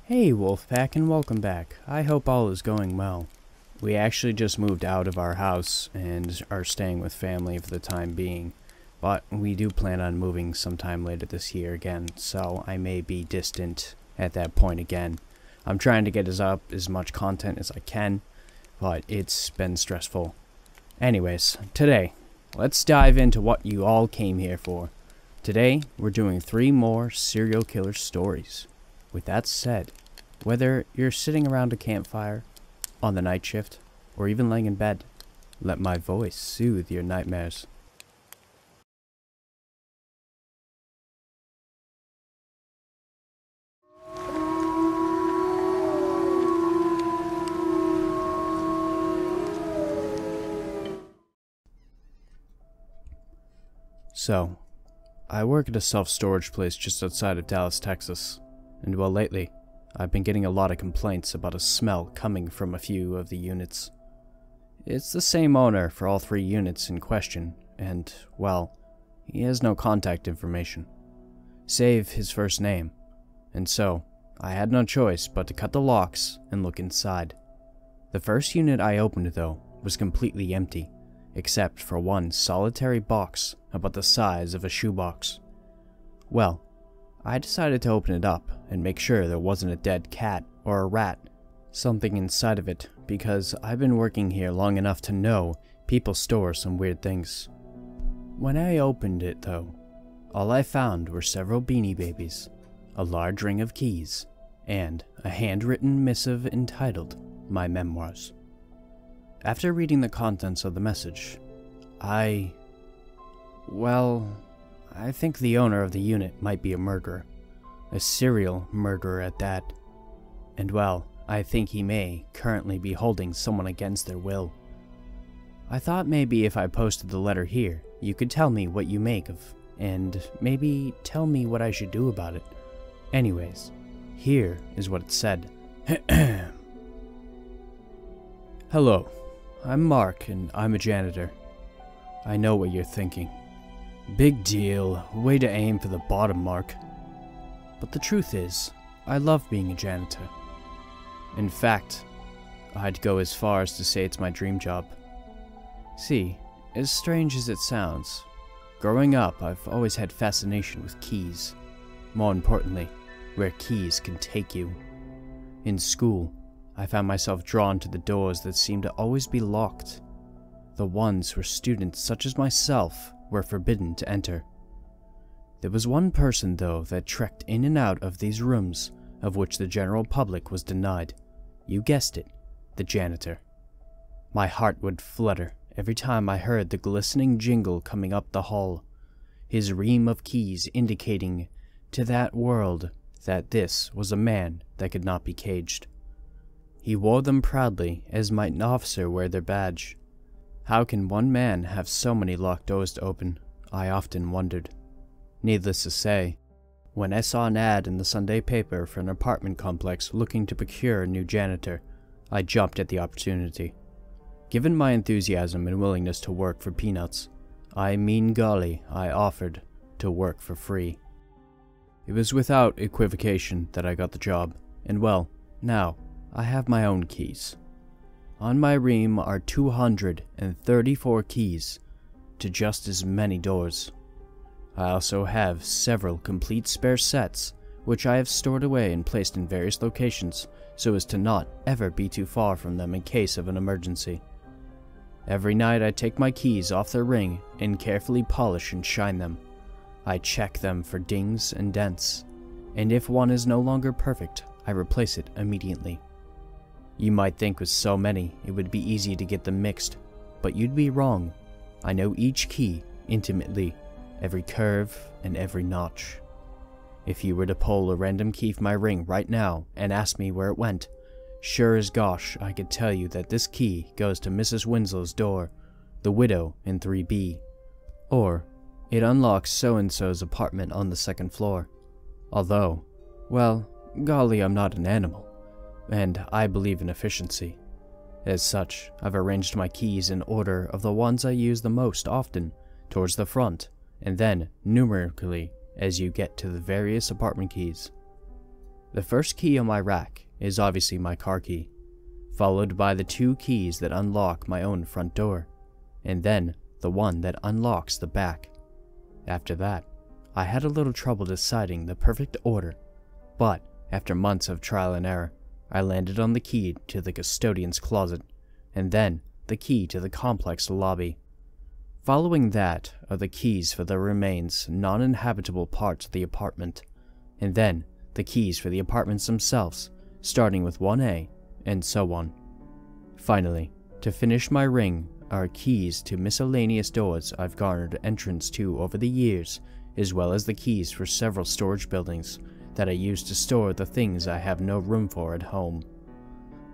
Hey Wolfpack, and welcome back. I hope all is going well. We actually just moved out of our house and are staying with family for the time being, but we do plan on moving sometime later this year again, so I may be distant at that point again. I'm trying to get as much content as I can, but it's been stressful. Anyways, today, let's dive into what you all came here for. Today, we're doing 3 more serial killer stories. With that said, whether you're sitting around a campfire, on the night shift, or even laying in bed, let my voice soothe your nightmares. So, I work at a self-storage place just outside of Dallas, Texas, and well, lately, I've been getting a lot of complaints about a smell coming from a few of the units. It's the same owner for all 3 units in question, and, well, he has no contact information, save his first name, and so, I had no choice but to cut the locks and look inside. The first unit I opened, though, was completely empty, except for one solitary box about the size of a shoebox. Well, I decided to open it up and make sure there wasn't a dead cat or a rat, something inside of it, because I've been working here long enough to know people store some weird things. When I opened it, though, all I found were several Beanie Babies, a large ring of keys, and a handwritten missive entitled My Memoirs. After reading the contents of the message, I think the owner of the unit might be a murderer. A serial murderer at that. And well, I think he may currently be holding someone against their will. I thought maybe if I posted the letter here, you could tell me what you make of, and maybe tell me what I should do about it. Anyways, here is what it said. Hello, I'm Mark and I'm a janitor. I know what you're thinking. Big deal, way to aim for the bottom mark. But the truth is, I love being a janitor. In fact, I'd go as far as to say it's my dream job. See, as strange as it sounds, growing up I've always had fascination with keys. More importantly, where keys can take you. In school, I found myself drawn to the doors that seemed to always be locked. The ones where students such as myself were forbidden to enter. There was one person, though, that trekked in and out of these rooms, of which the general public was denied. You guessed it, the janitor. My heart would flutter every time I heard the glistening jingle coming up the hall, his ream of keys indicating to that world that this was a man that could not be caged. He wore them proudly, as might an officer wear their badge. How can one man have so many locked doors to open? I often wondered. Needless to say, when I saw an ad in the Sunday paper for an apartment complex looking to procure a new janitor, I jumped at the opportunity. Given my enthusiasm and willingness to work for peanuts, I offered to work for free. It was without equivocation that I got the job, and well, now I have my own keys. On my ream are 234 keys to just as many doors. I also have several complete spare sets, which I have stored away and placed in various locations so as to not ever be too far from them in case of an emergency. Every night I take my keys off their ring and carefully polish and shine them. I check them for dings and dents, and if one is no longer perfect, I replace it immediately. You might think with so many it would be easy to get them mixed, but you'd be wrong. I know each key intimately, every curve and every notch. If you were to pull a random key from my ring right now and ask me where it went, sure as gosh I could tell you that this key goes to Mrs. Winslow's door, the widow in 3B. Or, it unlocks so-and-so's apartment on the 2nd floor. Although, well, golly, I'm not an animal. And I believe in efficiency. As such, I've arranged my keys in order of the ones I use the most often, towards the front, and then numerically as you get to the various apartment keys. The first key on my rack is obviously my car key, followed by the 2 keys that unlock my own front door, and then the one that unlocks the back. After that, I had a little trouble deciding the perfect order, but after months of trial and error, I landed on the key to the custodian's closet, and then the key to the complex lobby. Following that are the keys for the remains non-inhabitable parts of the apartment, and then the keys for the apartments themselves, starting with 1A, and so on. Finally, to finish my ring are keys to miscellaneous doors I've garnered entrance to over the years, as well as the keys for several storage buildings that I use to store the things I have no room for at home.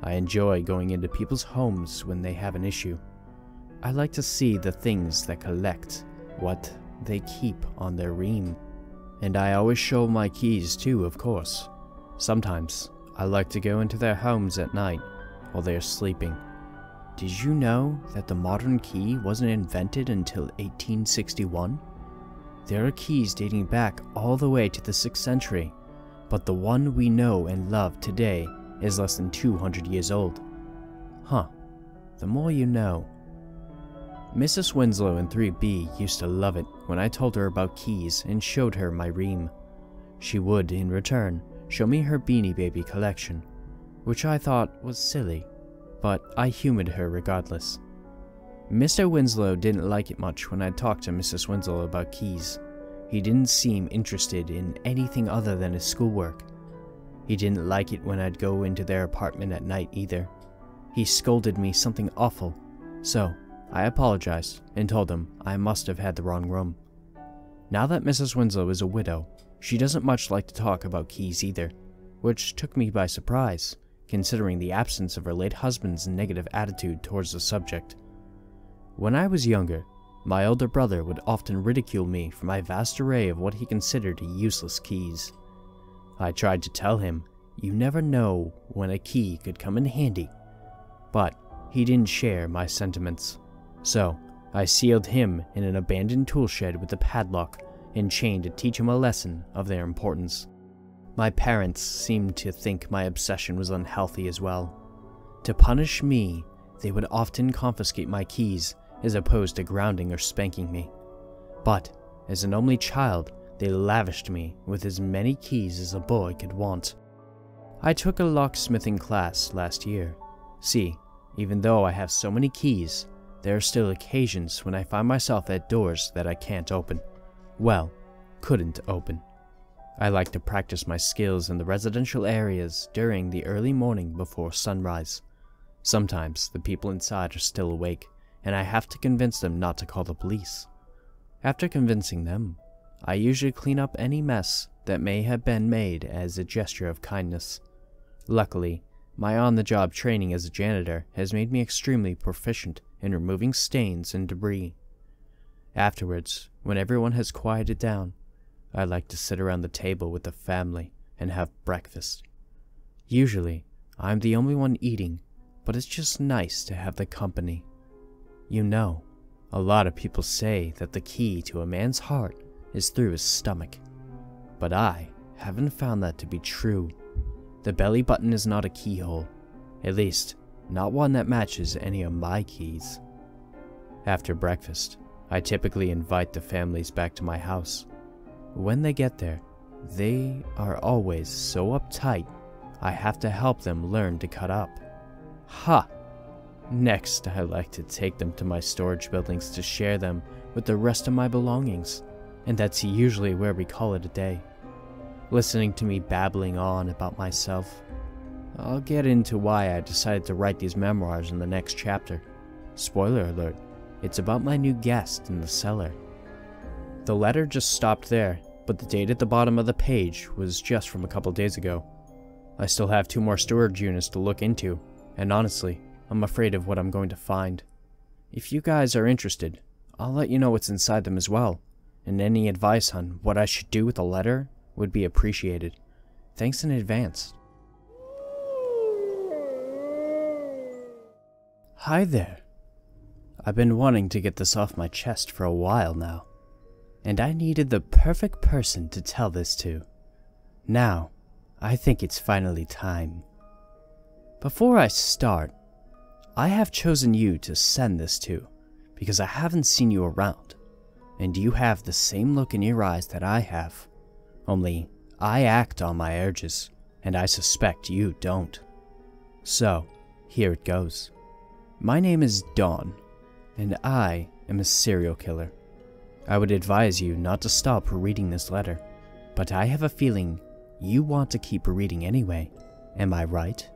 I enjoy going into people's homes when they have an issue. I like to see the things they collect, what they keep on their ream. And I always show my keys too, of course. Sometimes I like to go into their homes at night while they are sleeping. Did you know that the modern key wasn't invented until 1861? There are keys dating back all the way to the 6th century, but the one we know and love today is less than 200 years old. Huh, the more you know. Mrs. Winslow in 3B used to love it when I told her about keys and showed her my ream. She would, in return, show me her Beanie Baby collection, which I thought was silly, but I humored her regardless. Mr. Winslow didn't like it much when I talked to Mrs. Winslow about keys. He didn't seem interested in anything other than his schoolwork. He didn't like it when I'd go into their apartment at night either. He scolded me something awful, so I apologized and told him I must have had the wrong room. Now that Mrs. Winslow is a widow, she doesn't much like to talk about keys either, which took me by surprise, considering the absence of her late husband's negative attitude towards the subject. When I was younger, my older brother would often ridicule me for my vast array of what he considered useless keys. I tried to tell him, you never know when a key could come in handy, but he didn't share my sentiments. So, I sealed him in an abandoned tool shed with a padlock and chain to teach him a lesson of their importance. My parents seemed to think my obsession was unhealthy as well. To punish me, they would often confiscate my keys as opposed to grounding or spanking me. But, as an only child, they lavished me with as many keys as a boy could want. I took a locksmithing class last year. See, even though I have so many keys, there are still occasions when I find myself at doors that I can't open. Well, couldn't open. I like to practice my skills in the residential areas during the early morning before sunrise. Sometimes the people inside are still awake, and I have to convince them not to call the police. After convincing them, I usually clean up any mess that may have been made as a gesture of kindness. Luckily, my on-the-job training as a janitor has made me extremely proficient in removing stains and debris. Afterwards, when everyone has quieted down, I like to sit around the table with the family and have breakfast. Usually, I'm the only one eating, but it's just nice to have the company. You know, a lot of people say that the key to a man's heart is through his stomach, but I haven't found that to be true. The belly button is not a keyhole, at least not one that matches any of my keys. After breakfast, I typically invite the families back to my house. When they get there, they are always so uptight, I have to help them learn to cut up. Ha! Next, I like to take them to my storage buildings to share them with the rest of my belongings, and that's usually where we call it a day. Listening to me babbling on about myself, I'll get into why I decided to write these memoirs in the next chapter. Spoiler alert, it's about my new guest in the cellar. The letter just stopped there, but the date at the bottom of the page was just from a couple days ago. I still have 2 more storage units to look into, and honestly, I'm afraid of what I'm going to find. If you guys are interested, I'll let you know what's inside them as well, and any advice on what I should do with the letter would be appreciated. Thanks in advance. Hi there. I've been wanting to get this off my chest for a while now, and I needed the perfect person to tell this to. Now, I think it's finally time. Before I start, I have chosen you to send this to because I haven't seen you around, and you have the same look in your eyes that I have, only I act on my urges, and I suspect you don't. So, here it goes. My name is Dawn, and I am a serial killer. I would advise you not to stop reading this letter, but I have a feeling you want to keep reading anyway. Am I right?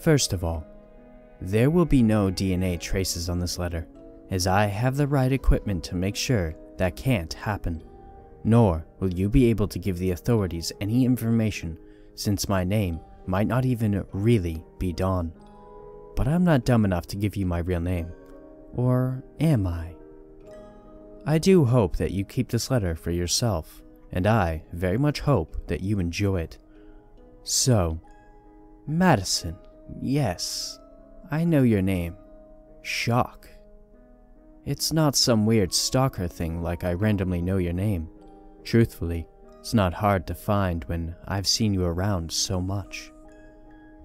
First of all, there will be no DNA traces on this letter, as I have the right equipment to make sure that can't happen. Nor will you be able to give the authorities any information, since my name might not even really be Dawn. But I'm not dumb enough to give you my real name. Or am I? I do hope that you keep this letter for yourself, and I very much hope that you enjoy it. So, Madison, yes, I know your name. Shock. It's not some weird stalker thing like I randomly know your name. Truthfully, it's not hard to find when I've seen you around so much.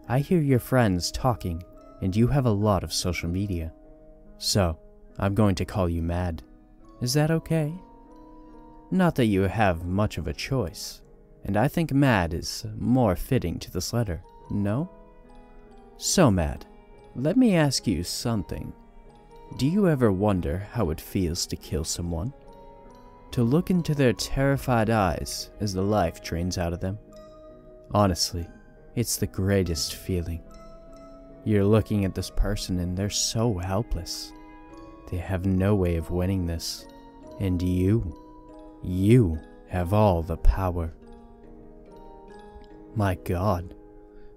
I hear your friends talking, and you have a lot of social media. So, I'm going to call you Mad. Is that okay? Not that you have much of a choice, and I think Mad is more fitting to this letter, no? So Mad, let me ask you something. Do you ever wonder how it feels to kill someone? To look into their terrified eyes as the life drains out of them? Honestly, it's the greatest feeling. You're looking at this person and they're so helpless. They have no way of winning this. And you have all the power. My God,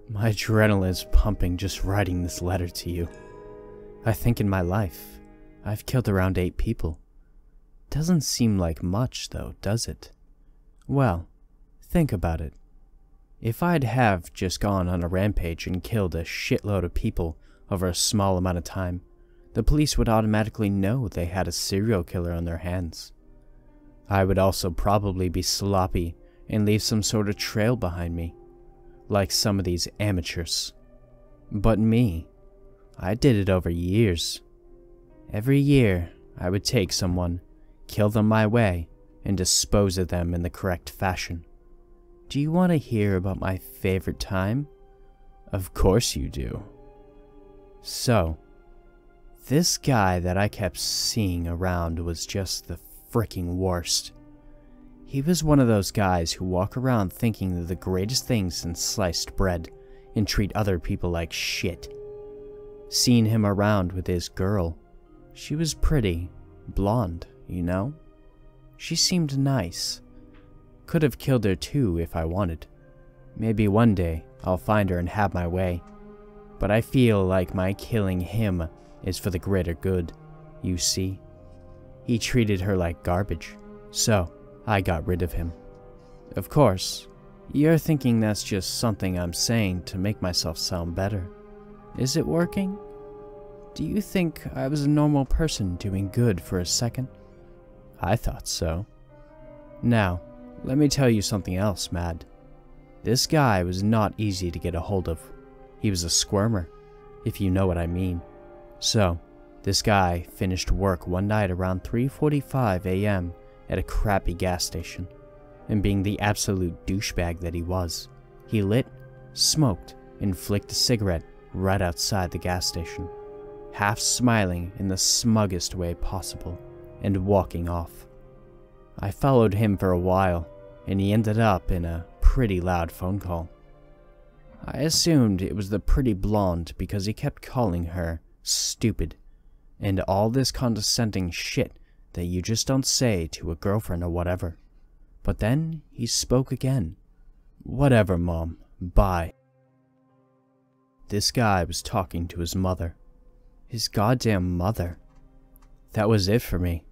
my adrenaline is pumping just writing this letter to you. I think in my life, I've killed around 8 people. Doesn't seem like much though, does it? Well, think about it. If I'd have just gone on a rampage and killed a shitload of people over a small amount of time, the police would automatically know they had a serial killer on their hands. I would also probably be sloppy and leave some sort of trail behind me, like some of these amateurs. But me, I did it over years. Every year, I would take someone, kill them my way, and dispose of them in the correct fashion. Do you want to hear about my favorite time? Of course you do. So, this guy that I kept seeing around was just the freaking worst. He was one of those guys who walk around thinking they're the greatest thing since sliced bread and treat other people like shit. Seeing him around with his girl, she was pretty, blonde, you know? She seemed nice. Could have killed her too if I wanted. Maybe one day I'll find her and have my way. But I feel like my killing him is for the greater good, you see. He treated her like garbage, so I got rid of him. Of course, you're thinking that's just something I'm saying to make myself sound better. Is it working? Do you think I was a normal person doing good for a second? I thought so. Now, let me tell you something else, Mad. This guy was not easy to get a hold of. He was a squirmer, if you know what I mean. So, this guy finished work one night around 3:45 a.m. at a crappy gas station, and being the absolute douchebag that he was, he lit, smoked, and flicked a cigarette right outside the gas station, half smiling in the smuggest way possible, and walking off. I followed him for a while, and he ended up in a pretty loud phone call. I assumed it was the pretty blonde because he kept calling her stupid, and all this condescending shit that you just don't say to a girlfriend or whatever. But then he spoke again. Whatever, Mom. Bye. This guy was talking to his mother. His goddamn mother. That was it for me.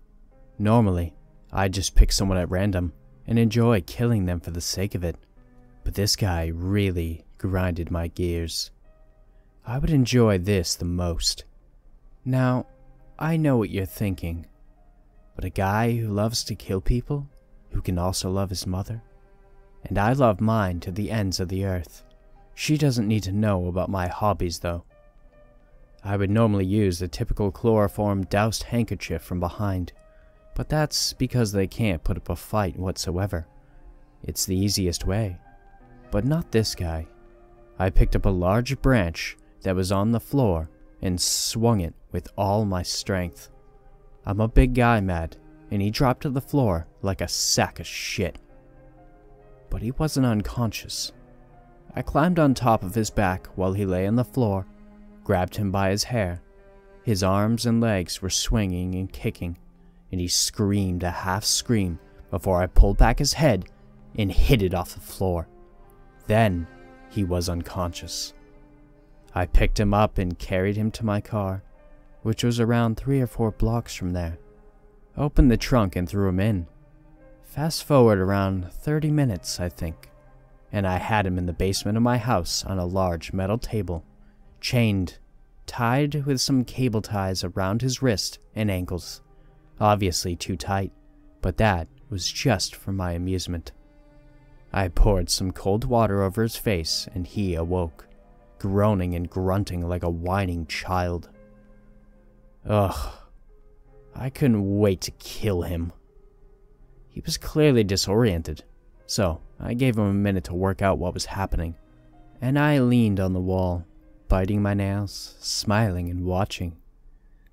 Normally, I'd just pick someone at random and enjoy killing them for the sake of it. But this guy really grinded my gears. I would enjoy this the most. Now, I know what you're thinking. But a guy who loves to kill people, who can also love his mother? and I love mine to the ends of the earth. She doesn't need to know about my hobbies, though. I would normally use the typical chloroform doused handkerchief from behind, but that's because they can't put up a fight whatsoever. It's the easiest way. But not this guy. I picked up a large branch that was on the floor and swung it with all my strength. I'm a big guy, Mad, and he dropped to the floor like a sack of shit. But he wasn't unconscious. I climbed on top of his back while he lay on the floor, grabbed him by his hair. His arms and legs were swinging and kicking, and he screamed a half scream before I pulled back his head and hit it off the floor. Then he was unconscious. I picked him up and carried him to my car, which was around 3 or 4 blocks from there. Opened the trunk and threw him in. Fast forward around 30 minutes, I think, and I had him in the basement of my house on a large metal table, chained, tied with some cable ties around his wrist and ankles. Obviously too tight, but that was just for my amusement. I poured some cold water over his face and he awoke, groaning and grunting like a whining child. Ugh, I couldn't wait to kill him. He was clearly disoriented, so I gave him a minute to work out what was happening, and I leaned on the wall, biting my nails, smiling and watching.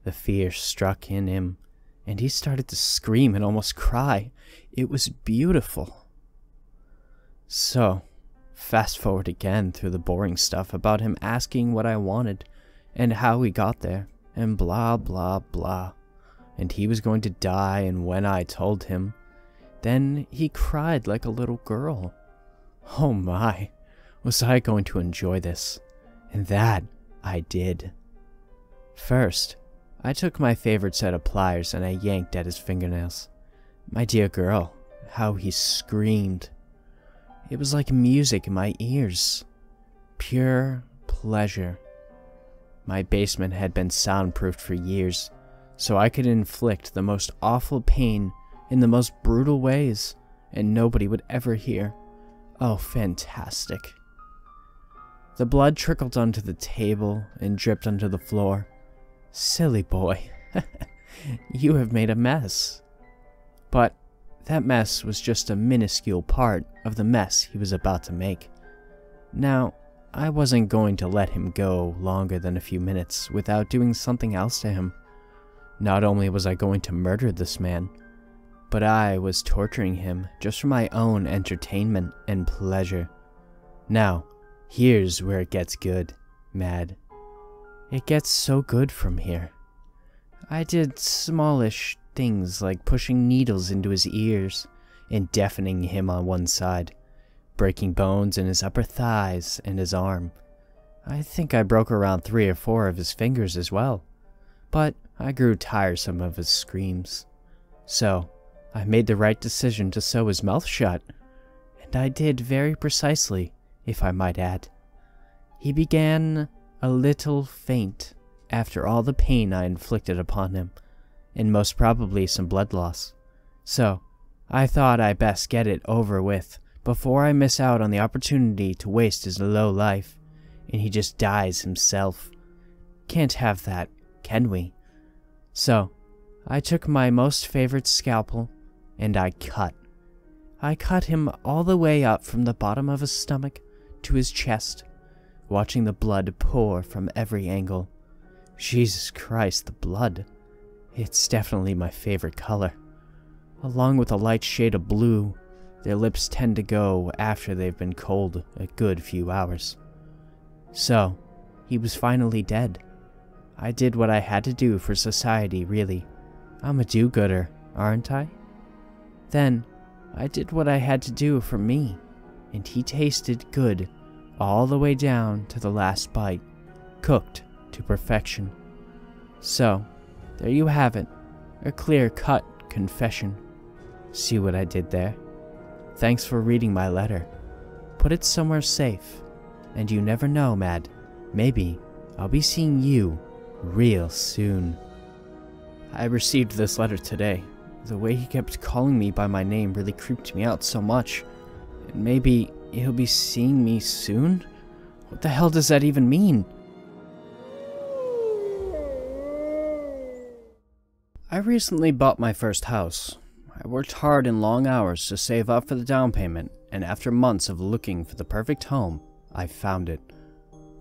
The fear struck in him, and he started to scream and almost cry. It was beautiful. So, fast forward again through the boring stuff about him asking what I wanted, and how he got there, and blah blah blah. And he was going to die, and when I told him, then he cried like a little girl. Oh my, was I going to enjoy this? And that I did. First, I took my favorite set of pliers and I yanked at his fingernails. My dear girl, how he screamed. It was like music in my ears. Pure pleasure. My basement had been soundproofed for years, so I could inflict the most awful pain in the most brutal ways, and nobody would ever hear. Oh, fantastic. The blood trickled onto the table and dripped onto the floor. Silly boy. You have made a mess. But that mess was just a minuscule part of the mess he was about to make. Now, I wasn't going to let him go longer than a few minutes without doing something else to him. Not only was I going to murder this man, but I was torturing him just for my own entertainment and pleasure. Now, here's where it gets good, Mad. It gets so good from here. I did smallish things like pushing needles into his ears and deafening him on one side, breaking bones in his upper thighs and his arm. I think I broke around 3 or 4 of his fingers as well, but I grew tiresome of his screams. So, I made the right decision to sew his mouth shut, and I did very precisely, if I might add. He began a little faint after all the pain I inflicted upon him, and most probably some blood loss. So, I thought I best get it over with before I miss out on the opportunity to waste his low life, and he just dies himself. Can't have that, can we? So, I took my most favorite scalpel, and I cut. I cut him all the way up from the bottom of his stomach to his chest, watching the blood pour from every angle. Jesus Christ, the blood. It's definitely my favorite color. Along with a light shade of blue, their lips tend to go after they've been cold a good few hours. So, he was finally dead. I did what I had to do for society, really. I'm a do-gooder, aren't I? Then, I did what I had to do for me, and he tasted good all the way down to the last bite, cooked to perfection. So, there you have it, a clear-cut confession. See what I did there? Thanks for reading my letter. Put it somewhere safe, and you never know, Mad, maybe I'll be seeing you real soon. I received this letter today. The way he kept calling me by my name really creeped me out so much. And maybe he'll be seeing me soon? What the hell does that even mean? I recently bought my first house. I worked hard and long hours to save up for the down payment, and after months of looking for the perfect home, I found it.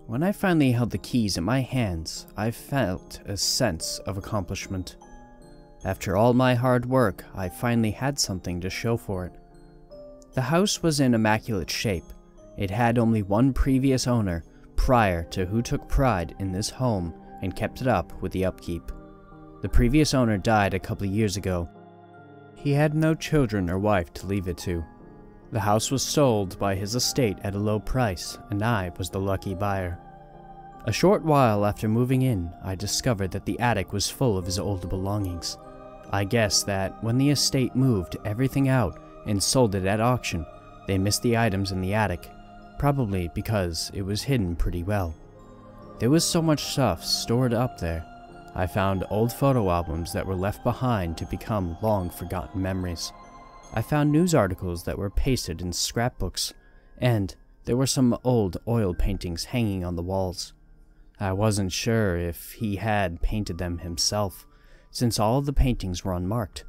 When I finally held the keys in my hands, I felt a sense of accomplishment. After all my hard work, I finally had something to show for it. The house was in immaculate shape. It had only one previous owner prior to who took pride in this home and kept it up with the upkeep. The previous owner died a couple of years ago. He had no children or wife to leave it to. The house was sold by his estate at a low price, and I was the lucky buyer. A short while after moving in, I discovered that the attic was full of his old belongings. I guess that when the estate moved everything out and sold it at auction, they missed the items in the attic, probably because it was hidden pretty well. There was so much stuff stored up there. I found old photo albums that were left behind to become long-forgotten memories. I found news articles that were pasted in scrapbooks, and there were some old oil paintings hanging on the walls. I wasn't sure if he had painted them himself, since all of the paintings were unmarked.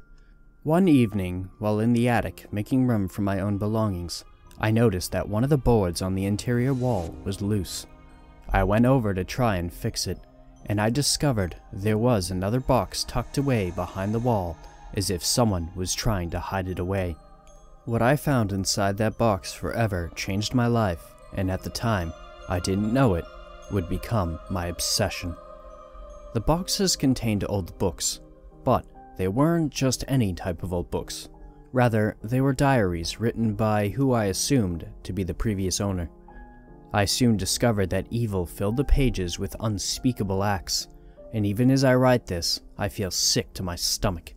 One evening, while in the attic making room for my own belongings, I noticed that one of the boards on the interior wall was loose. I went over to try and fix it, and I discovered there was another box tucked away behind the wall, as if someone was trying to hide it away. What I found inside that box forever changed my life, and at the time, I didn't know it, would become my obsession. The boxes contained old books, but they weren't just any type of old books. Rather, they were diaries written by who I assumed to be the previous owner. I soon discovered that evil filled the pages with unspeakable acts, and even as I write this, I feel sick to my stomach.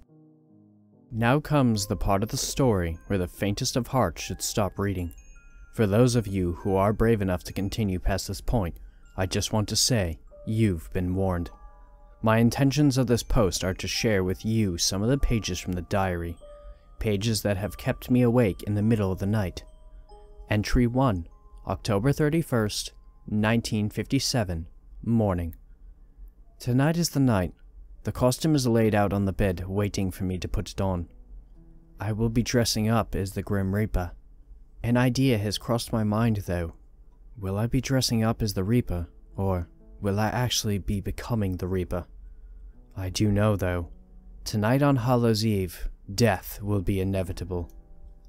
Now comes the part of the story where the faintest of hearts should stop reading. For those of you who are brave enough to continue past this point, I just want to say, you've been warned. My intentions of this post are to share with you some of the pages from the diary, pages that have kept me awake in the middle of the night. Entry 1, October 31st, 1957, morning. Tonight is the night. The costume is laid out on the bed, waiting for me to put it on. I will be dressing up as the Grim Reaper. An idea has crossed my mind, though. Will I be dressing up as the Reaper, or will I actually be becoming the Reaper? I do know, though. Tonight on Hallows Eve, death will be inevitable.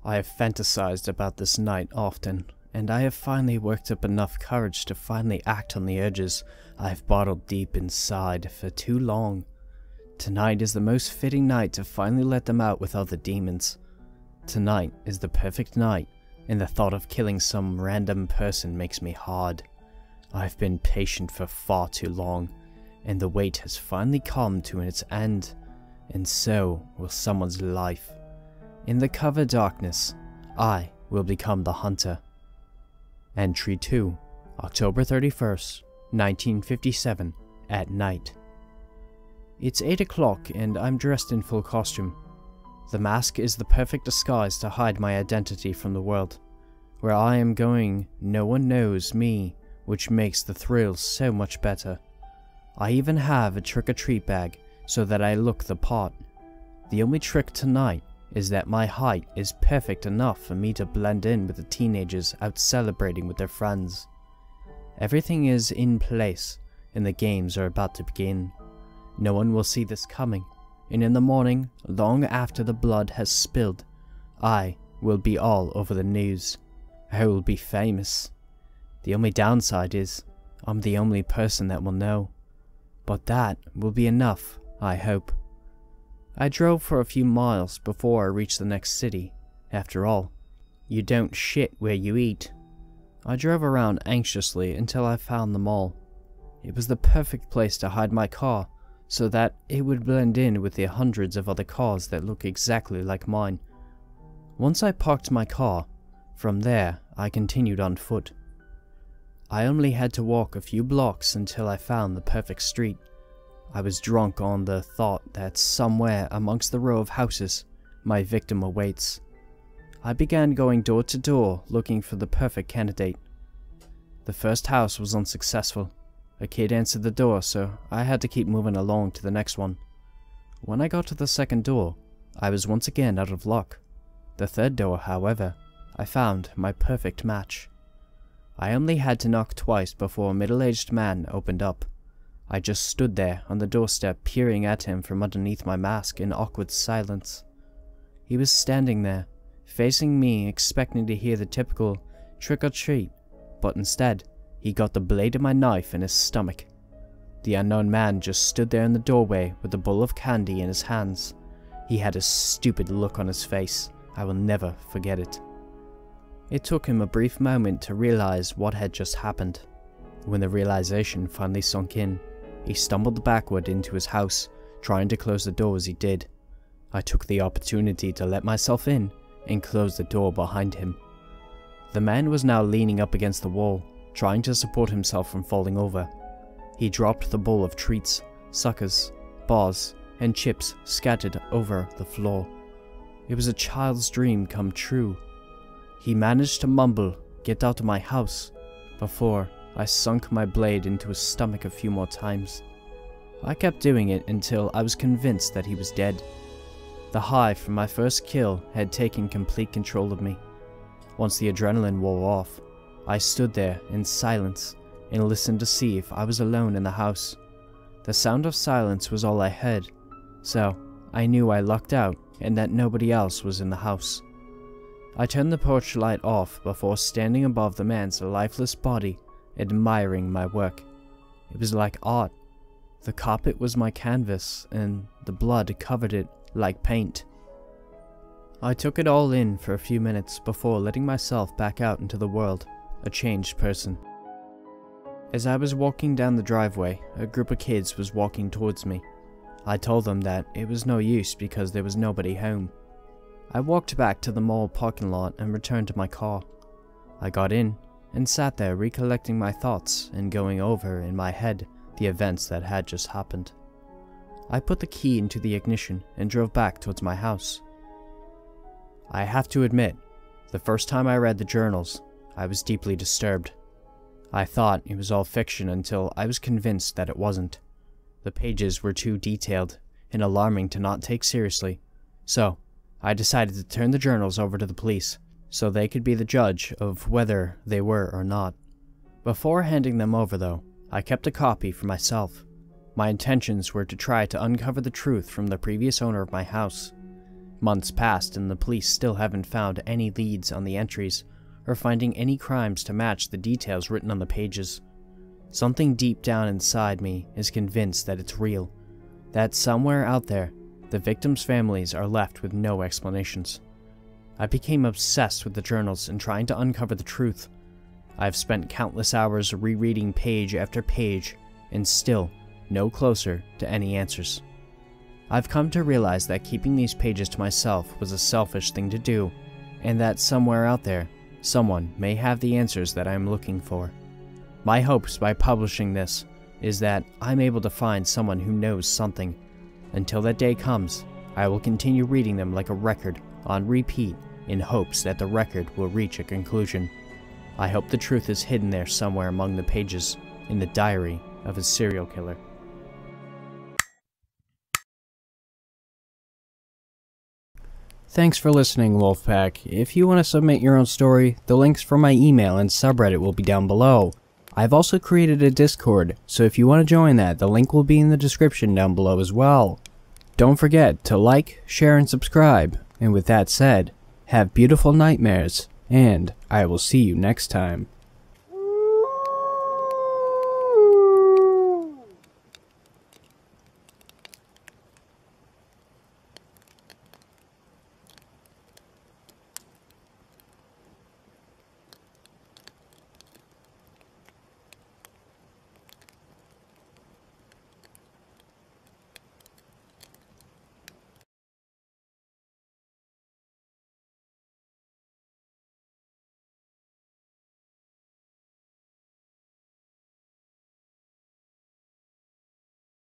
I have fantasized about this night often, and I have finally worked up enough courage to finally act on the urges I've bottled deep inside for too long. Tonight is the most fitting night to finally let them out with other demons. Tonight is the perfect night, and the thought of killing some random person makes me hard. I've been patient for far too long, and the wait has finally come to its end, and so will someone's life. In the cover darkness, I will become the hunter. Entry 2, October 31st, 1957, at night. It's 8 o'clock and I'm dressed in full costume. The mask is the perfect disguise to hide my identity from the world. Where I am going, no one knows me, which makes the thrill so much better. I even have a trick-or-treat bag so that I look the part. The only trick tonight is that my height is perfect enough for me to blend in with the teenagers out celebrating with their friends. Everything is in place, and the games are about to begin. No one will see this coming, and in the morning, long after the blood has spilled, I will be all over the news. I will be famous. The only downside is, I'm the only person that will know. But that will be enough, I hope. I drove for a few miles before I reached the next city. After all, you don't shit where you eat. I drove around anxiously until I found the mall. It was the perfect place to hide my car, so that it would blend in with the hundreds of other cars that look exactly like mine. Once I parked my car, from there I continued on foot. I only had to walk a few blocks until I found the perfect street. I was drunk on the thought that somewhere amongst the row of houses, my victim awaits. I began going door to door looking for the perfect candidate. The first house was unsuccessful. A kid answered the door, so I had to keep moving along to the next one. When I got to the second door, I was once again out of luck. The third door, however, I found my perfect match. I only had to knock twice before a middle-aged man opened up. I just stood there on the doorstep peering at him from underneath my mask in awkward silence. He was standing there, facing me, expecting to hear the typical trick or treat, but instead, he got the blade of my knife in his stomach. The unknown man just stood there in the doorway with a bowl of candy in his hands. He had a stupid look on his face. I will never forget it. It took him a brief moment to realize what had just happened. When the realization finally sunk in, he stumbled backward into his house, trying to close the door as he did. I took the opportunity to let myself in and close the door behind him. The man was now leaning up against the wall, trying to support himself from falling over. He dropped the bowl of treats, suckers, bars, and chips scattered over the floor. It was a child's dream come true. He managed to mumble, "Get out of my house," before I sunk my blade into his stomach a few more times. I kept doing it until I was convinced that he was dead. The high from my first kill had taken complete control of me. Once the adrenaline wore off, I stood there in silence and listened to see if I was alone in the house. The sound of silence was all I heard, so I knew I lucked out and that nobody else was in the house. I turned the porch light off before standing above the man's lifeless body, admiring my work. It was like art. The carpet was my canvas, and the blood covered it like paint. I took it all in for a few minutes before letting myself back out into the world, a changed person. As I was walking down the driveway, a group of kids was walking towards me. I told them that it was no use because there was nobody home. I walked back to the mall parking lot and returned to my car. I got in and sat there recollecting my thoughts and going over in my head the events that had just happened. I put the key into the ignition and drove back towards my house. I have to admit, the first time I read the journals, I was deeply disturbed. I thought it was all fiction until I was convinced that it wasn't. The pages were too detailed and alarming to not take seriously, so I decided to turn the journals over to the police so they could be the judge of whether they were or not. Before handing them over though, I kept a copy for myself. My intentions were to try to uncover the truth from the previous owner of my house. Months passed and the police still haven't found any leads on the entries or finding any crimes to match the details written on the pages. Something deep down inside me is convinced that it's real, that somewhere out there, the victims' families are left with no explanations. I became obsessed with the journals and trying to uncover the truth. I've spent countless hours rereading page after page, and still no closer to any answers. I've come to realize that keeping these pages to myself was a selfish thing to do, and that somewhere out there, someone may have the answers that I'm looking for. My hopes by publishing this is that I'm able to find someone who knows something. Until that day comes, I will continue reading them like a record on repeat in hopes that the record will reach a conclusion. I hope the truth is hidden there somewhere among the pages in the diary of a serial killer. Thanks for listening, Wolfpack. If you want to submit your own story, the links for my email and subreddit will be down below. I've also created a Discord, so if you want to join that, the link will be in the description down below as well. Don't forget to like, share, and subscribe. And with that said, have beautiful nightmares, and I will see you next time.